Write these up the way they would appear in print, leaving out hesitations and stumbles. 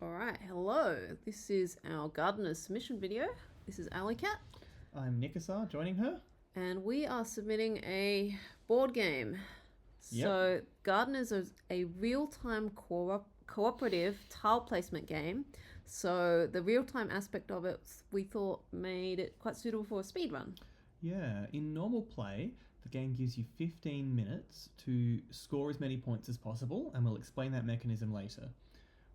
Alright, hello. This is our gardener's submission video. This is Alecat. I'm Nicosar, joining her. And we are submitting a board game. Yep. So, Gardeners is a real-time cooperative tile placement game. So, the real-time aspect of it, we thought, made it quite suitable for a speedrun. Yeah, in normal play, the game gives you 15 minutes to score as many points as possible, and we'll explain that mechanism later.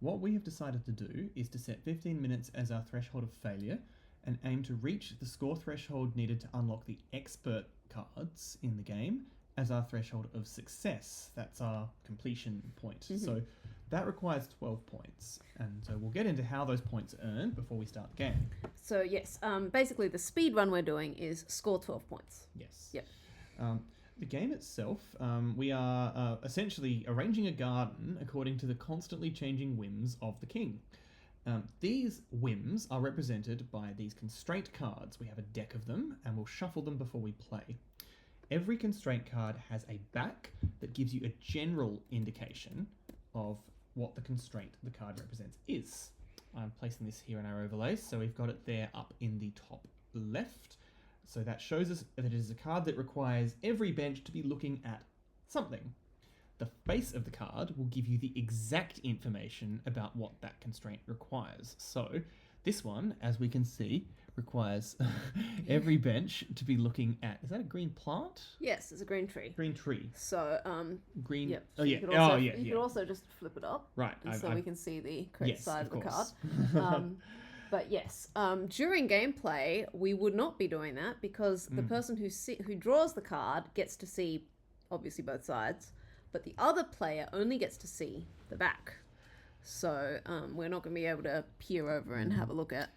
What we have decided to do is to set 15 minutes as our threshold of failure and aim to reach the score threshold needed to unlock the expert cards in the game as our threshold of success. That's our completion point. Mm-hmm. So that requires 12 points, and so we'll get into how those points are earned before we start the game. So yes, basically the speed run we're doing is score 12 points. Yes. Yep. The game itself, we are essentially arranging a garden according to the constantly changing whims of the king. These whims are represented by these constraint cards. We have a deck of them, and we'll shuffle them before we play. Every constraint card has a back that gives you a general indication of what the constraint the card represents is. I'm placing this here in our overlays, so we've got it there up in the top left. So that shows us that it is a card that requires every bench to be looking at something. The face of the card will give you the exact information about what that constraint requires. So this one, as we can see, requires every bench to be looking at, is that a green plant? Yes, it's a green tree. Green tree. So, green. yep. Oh, So yeah. You could also just flip it up. Right. So we can see the correct yes, side of the course. card. But yes, during gameplay, we would not be doing that because the person who draws the card gets to see, obviously, both sides, but the other player only gets to see the back. So we're not going to be able to peer over and have a look at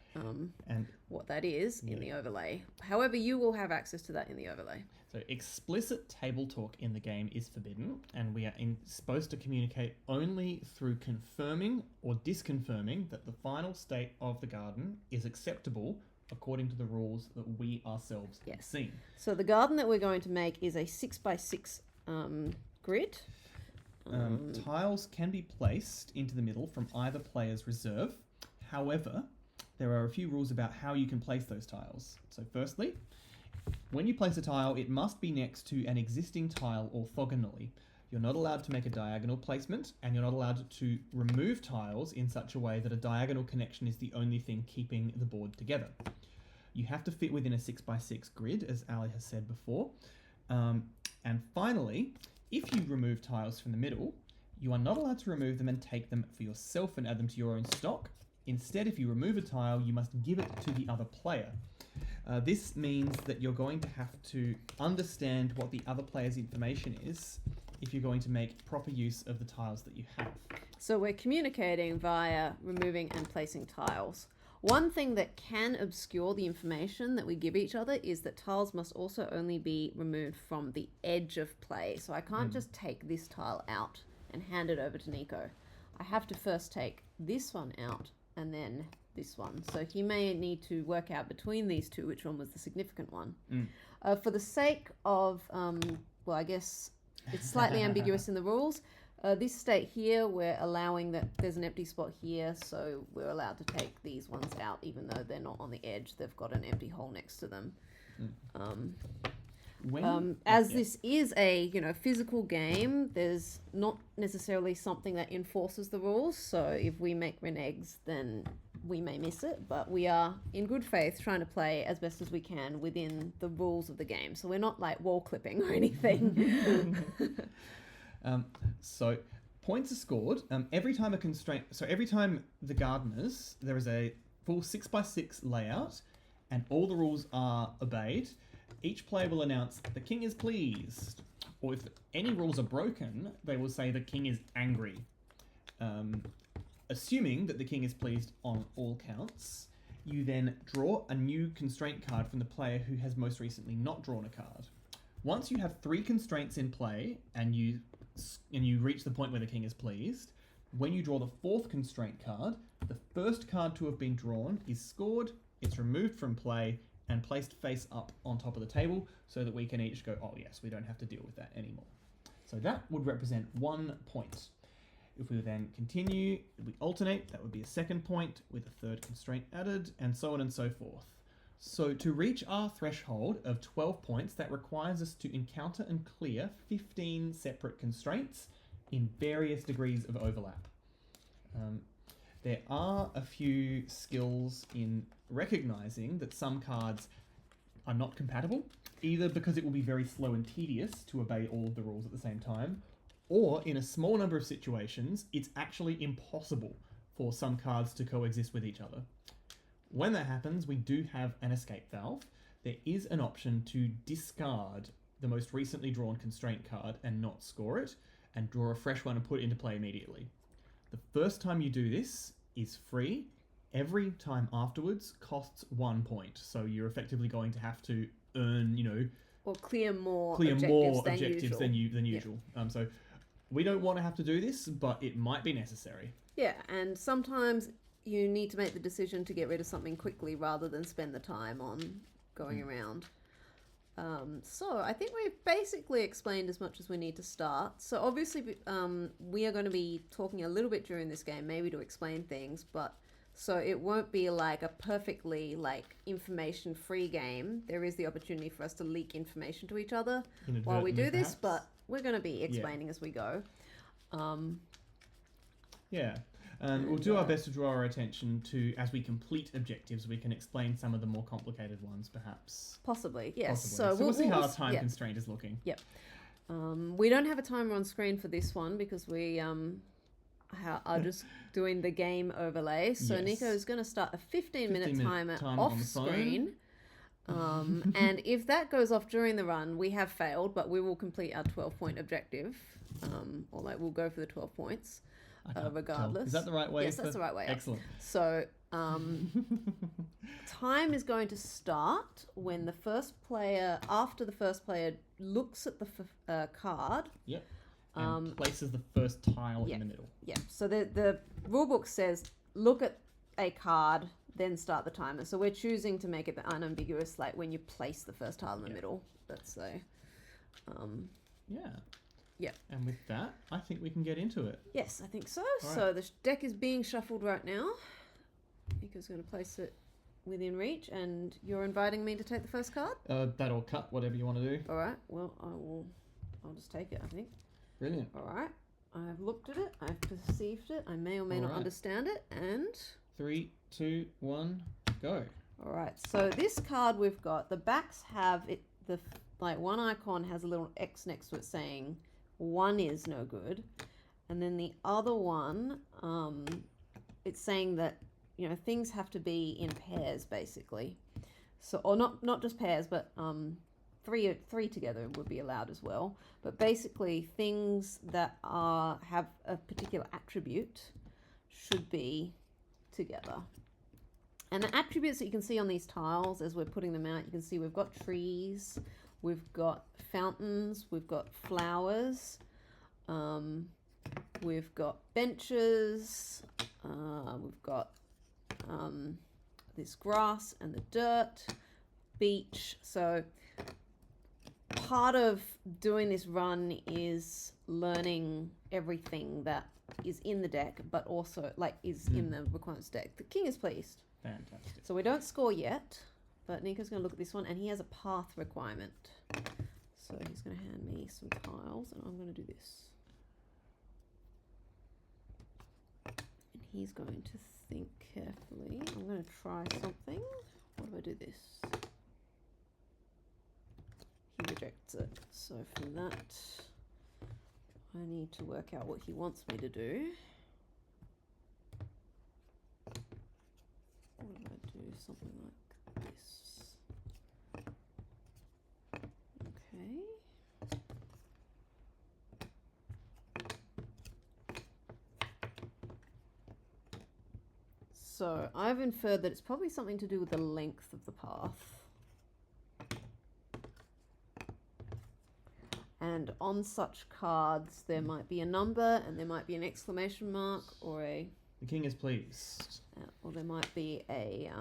what that is in the overlay. However, you will have access to that in the overlay. So explicit table talk in the game is forbidden, and we are supposed to communicate only through confirming or disconfirming that the final state of the garden is acceptable according to the rules that we ourselves have seen. So the garden that we're going to make is a 6x6 grid. Tiles can be placed into the middle from either player's reserve. However, there are a few rules about how you can place those tiles. So firstly, when you place a tile, it must be next to an existing tile orthogonally. You're not allowed to make a diagonal placement, and you're not allowed to remove tiles in such a way that a diagonal connection is the only thing keeping the board together. You have to fit within a 6x6 grid, as Ali has said before. And finally, if you remove tiles from the middle, you are not allowed to remove them and take them for yourself and add them to your own stock. Instead, if you remove a tile, you must give it to the other player. This means that you're going to have to understand what the other player's information is if you're going to make proper use of the tiles that you have. So we're communicating via removing and placing tiles. One thing that can obscure the information that we give each other is that tiles must also only be removed from the edge of play. So I can't just take this tile out and hand it over to Nico. I have to first take this one out and then this one. So he may need to work out between these two which one was the significant one. For the sake of, well, I guess it's slightly ambiguous in the rules. This state here, we're allowing that there's an empty spot here, so we're allowed to take these ones out even though they're not on the edge. They've got an empty hole next to them. This is a physical game, there's not necessarily something that enforces the rules. So if we make reneges, then we may miss it, but we are in good faith trying to play as best as we can within the rules of the game. So we're not like wall clipping or anything. So points are scored every time a constraint. So every time the gardeners, there is a full 6x6 layout, and all the rules are obeyed. Each player will announce the king is pleased, or if any rules are broken, they will say the king is angry. Assuming that the king is pleased on all counts, you then draw a new constraint card from the player who has most recently not drawn a card. Once you have 3 constraints in play and you reach the point where the king is pleased, when you draw the 4th constraint card, the first card to have been drawn is scored, it's removed from play, and placed face up on top of the table so that we can each go, oh yes, we don't have to deal with that anymore. So that would represent 1 point. If we then continue, we alternate, that would be a second point with a third constraint added, and so on and so forth. So to reach our threshold of 12 points, that requires us to encounter and clear 15 separate constraints in various degrees of overlap. There are a few skills in recognizing that some cards are not compatible, either because it will be very slow and tedious to obey all of the rules at the same time, or in a small number of situations, it's actually impossible for some cards to coexist with each other. When that happens, we do have an escape valve. There is an option to discard the most recently drawn constraint card and not score it, and draw a fresh one and put it into play immediately. The first time you do this is free. Every time afterwards costs 1 point. So you're effectively going to have to earn, or clear more objectives than usual. So we don't want to have to do this, but it might be necessary. Yeah, and sometimes you need to make the decision to get rid of something quickly rather than spend the time on going around. So I think we've basically explained as much as we need to start. So obviously we are going to be talking a little bit during this game, maybe to explain things, but so it won't be like a perfectly information-free game. There is the opportunity for us to leak information to each other while we do this, but we're going to be explaining as we go. And we'll do our best to draw our attention to, as we complete objectives, we can explain some of the more complicated ones, perhaps. Possibly, yes. So we'll see how our time constraint is looking. Yep. We don't have a timer on screen for this one because we are just doing the game overlay. So Yes. Nico is going to start a 15-minute timer on off the screen. And if that goes off during the run, we have failed, but we will complete our 12-point objective. Or we'll go for the 12 points. Regardless. Tell. Is that the right way? Yes, that's the right way. Excellent. So, time is going to start when after the first player looks at the card. Yep. And places the first tile in the middle. Yeah. So the rule book says look at a card, then start the timer. So we're choosing to make it unambiguous, like when you place the first tile in the middle. Let's say. Yeah. And with that, I think we can get into it. Yes, I think so. All So the deck is being shuffled right now. Nico's going to place it within reach, and you're inviting me to take the first card? That or cut, whatever you want to do. All right. Well, I'll just take it, I think. Brilliant. All right. I've looked at it. I've perceived it. I may or may not understand it. And 3, 2, 1, go. All right. So this card we've got, the backs have it. One icon has a little X next to it saying 1 is no good, and then the other one, it's saying that things have to be in pairs basically. So, or not just pairs, but three together would be allowed as well. But basically, things that have a particular attribute should be together. And the attributes that you can see on these tiles as we're putting them out, you can see we've got trees, we've got fountains, we've got flowers, we've got benches, we've got this grass and the dirt, beach. So part of doing this run is learning everything that is in the deck, but also is in the requirements deck. The king is pleased. Fantastic. So we don't score yet, but Nico's going to look at this one, and he has a path requirement. So he's going to hand me some tiles, and I'm going to do this. And he's going to think carefully. I'm going to try something. What do I do this? He rejects it. So for that, I need to work out what he wants me to do. What do I do? Something like this. Okay. So I've inferred that it's probably something to do with the length of the path. And on such cards, there might be a number, and there might be an exclamation mark, or a... The king is pleased. Or there might be a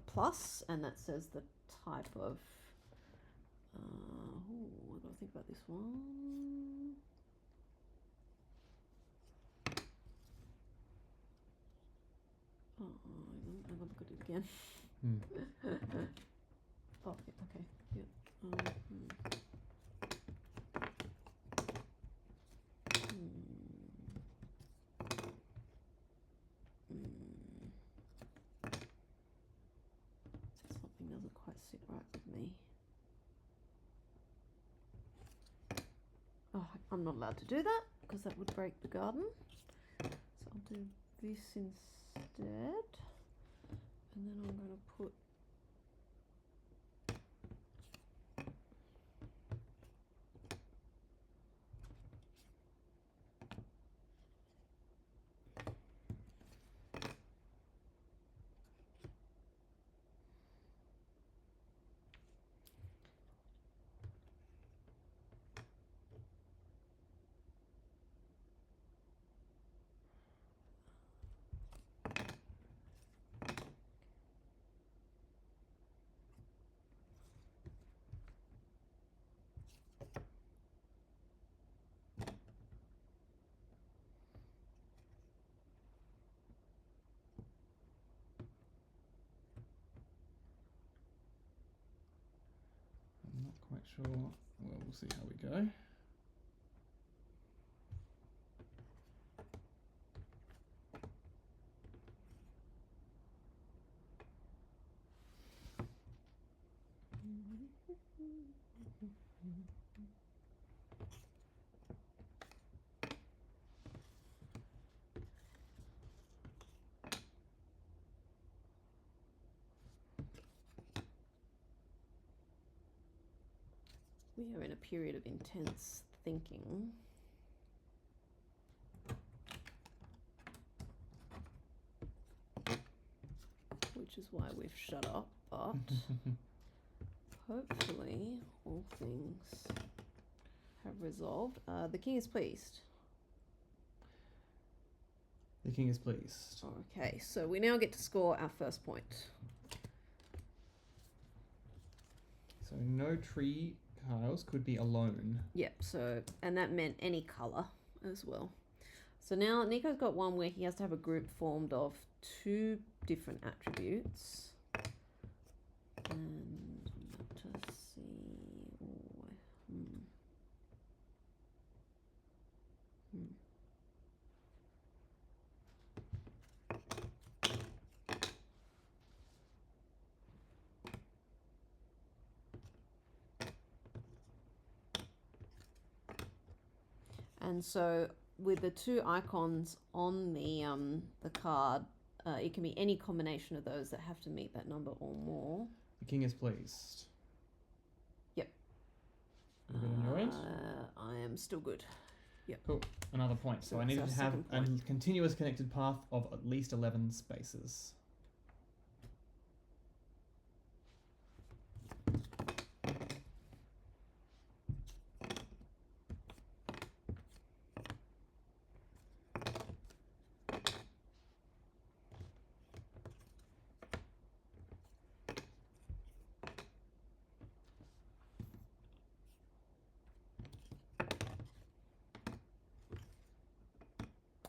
plus, and that says the type of... what do I think about this one? I'll look at it again. Oh, okay. Yeah. Something doesn't quite sit right with me. Oh, I'm not allowed to do that because that would break the garden. So I'll do this instead. And then I'm going to put I'm not quite sure. Well, we'll see how we go. we are in a period of intense thinking. Which is why we've shut up, but hopefully all things have resolved. The king is pleased. The king is pleased. Okay, so we now get to score our first point. So no tree tiles could be alone. Yep, so, and that meant any colour as well. So now Nico's got one where he has to have a group formed of 2 different attributes. And I'm about to see. And so with the 2 icons on the card, it can be any combination of those that have to meet that number or more. The king is pleased. Yep. You good on your end? I am still good. Yep. Cool. Another point. So I that's needed our to have second a point. continuous connected path of at least 11 spaces.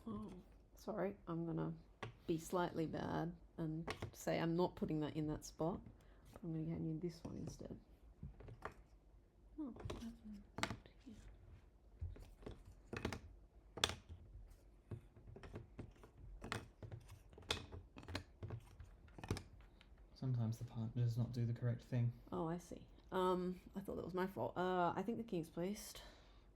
Oh, sorry. I'm going to be slightly bad and say I'm not putting that in that spot. I'm going to hand you this one instead. Oh, what happened here? Sometimes the partner does not do the correct thing. Oh, I see. I thought that was my fault. I think the king's placed.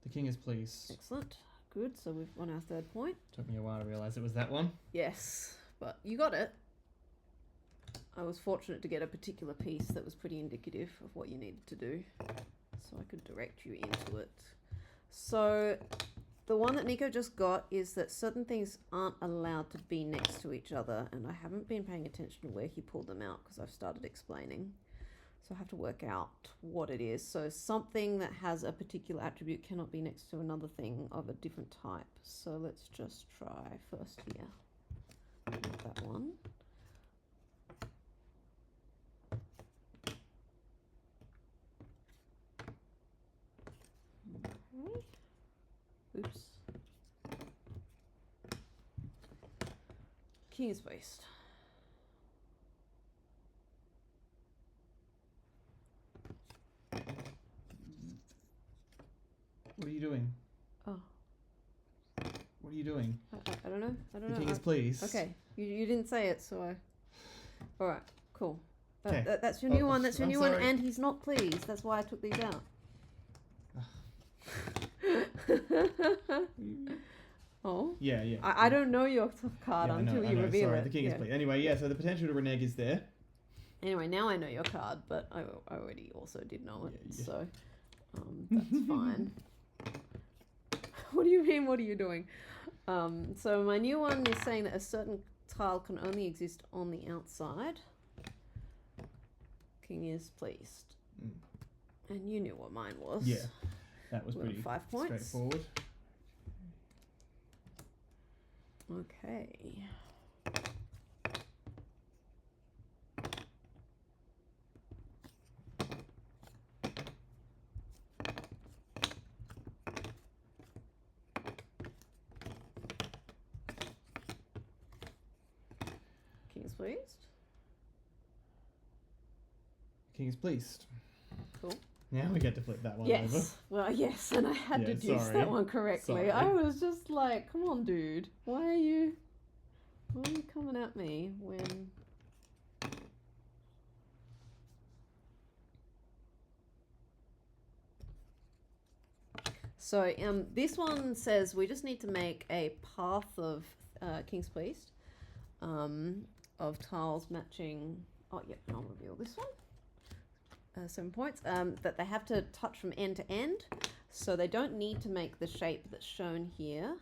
The king is pleased. Excellent. Good. So we've won our third point. Took me a while to realise it was that one. Yes, but you got it. I was fortunate to get a particular piece that was pretty indicative of what you needed to do, so I could direct you into it. So the one that Nico just got is that certain things aren't allowed to be next to each other, and I haven't been paying attention to where he pulled them out because I've started explaining. So I have to work out what it is. So something that has a particular attribute cannot be next to another thing of a different type. So let's just try first here. Not that one. Okay. Oops. King is placed. you doing? Oh. What are you doing? I don't know. I don't The know. king is pleased. Okay. You didn't say it, so I... Alright, cool. Okay. That's your new one. That's your I'm new sorry. one, and he's not pleased. That's why I took these out. Oh? Yeah. I don't know your card Yeah, until I you know, reveal sorry, it. the king is pleased. Anyway, yeah, so the potential to renege is there. Anyway, now I know your card, but I already also did know it, Yeah. so that's fine. What do you mean, what are you doing? So my new one is saying that a certain tile can only exist on the outside. King is pleased. And you knew what mine was. Yeah, that was pretty 5 points. straightforward. Okay. King is pleased. King is pleased. Cool. Now we get to flip that one Yes. over. Well, yes, and I had Yeah, deduced sorry. that one correctly. Sorry. I was just like, come on, dude. Why are you coming at me when... So, this one says we just need to make a path of King's Pleased, of tiles matching... Oh, yep, I'll reveal this one. 7 points. That they have to touch from end to end, so they don't need to make the shape that's shown here.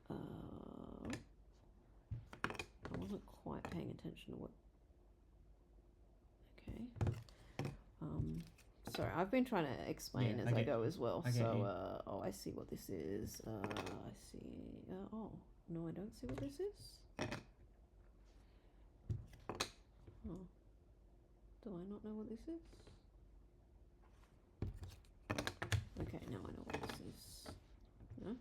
I wasn't quite paying attention to what... Okay. Sorry, I've been trying to explain as I go as well. Oh, I see what this is. I see... oh, no, I don't see what this is. Oh. Do I not know what this is? Okay, now I know what this is. No?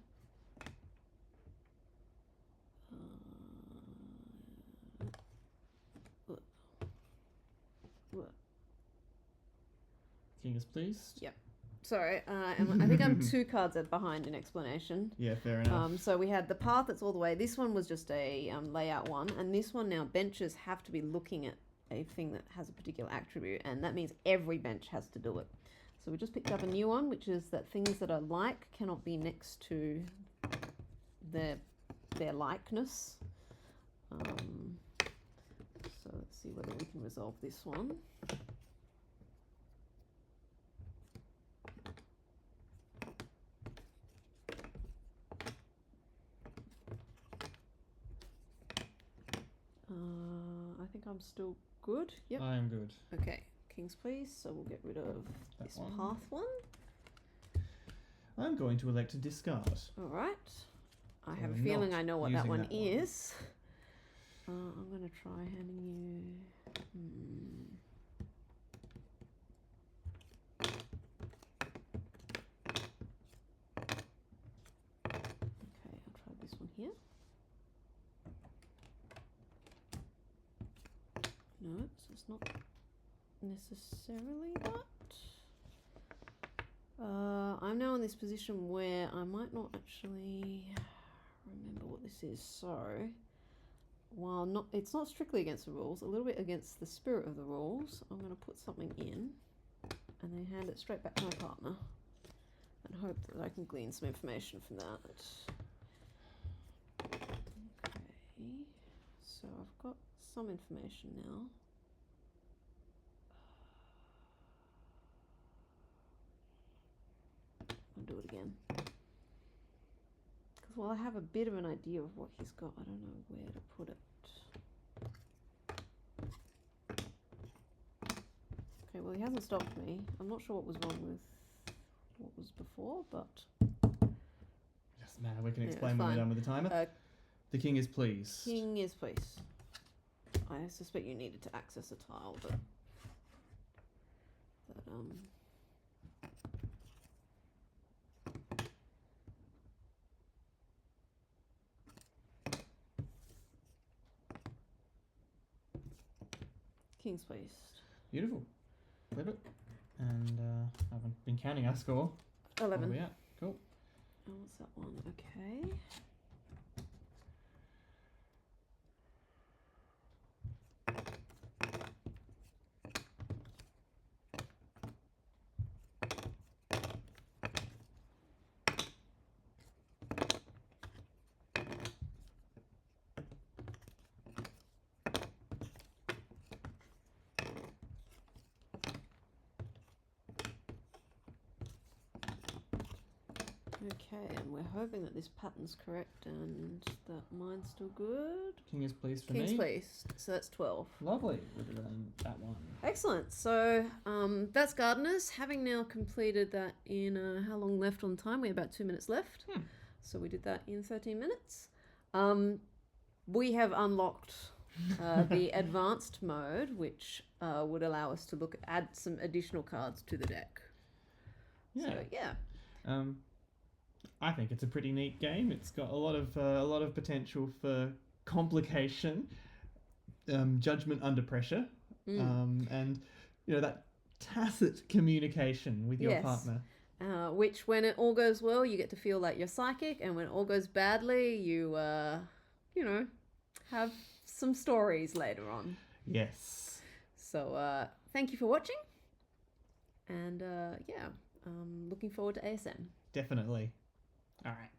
King is pleased. Yep. Sorry, I think I'm 2 cards behind in explanation. Yeah, fair enough. So we had the path that's all the way. This one was just a layout one, and this one now, benches have to be looking at a thing that has a particular attribute, and that means every bench has to do it. So we just picked up a new one, which is that things that are like cannot be next to their likeness. So let's see whether we can resolve this one. I think I'm still good. Yep. I am good. Okay, King's Pleased, so we'll get rid of this path one. I'm going to elect to discard. Alright. I have a I'm feeling not I know what that using one that one. is. I'm going to try handing you... Okay, I'll try this one here. No, so it's not necessarily that. I'm now in this position where I might not actually remember what this is. So, while it's not strictly against the rules, a little bit against the spirit of the rules, I'm going to put something in and then hand it straight back to my partner and hope that I can glean some information from that. Okay, so I've got some information now. I'll do it again. Because while I have a bit of an idea of what he's got, I don't know where to put it. Okay, well he hasn't stopped me. I'm not sure what was wrong with what was before, but... Doesn't matter, we can explain when we're done with the timer. The king is pleased. King is pleased. I suspect you needed to access a tile, but... King's pleased. Beautiful. Flip it. And I haven't been counting our score. 11. What are we at? Cool. Oh, what's that one? Okay. Okay, and we're hoping that this pattern's correct and that mine's still good. King is pleased for King's me. pleased. So that's 12. Lovely. We're doing that one. Excellent. So that's gardeners. Having now completed that in how long left on time? We have about 2 minutes left. So we did that in 13 minutes. We have unlocked the advanced mode, which would allow us to add some additional cards to the deck. Yeah. So yeah. I think it's a pretty neat game. It's got a lot of potential for complication, judgment under pressure, and that tacit communication with your partner. Which, when it all goes well, you get to feel like you're psychic, and when it all goes badly, you have some stories later on. Yes. So thank you for watching, and looking forward to ASM. Definitely. All right.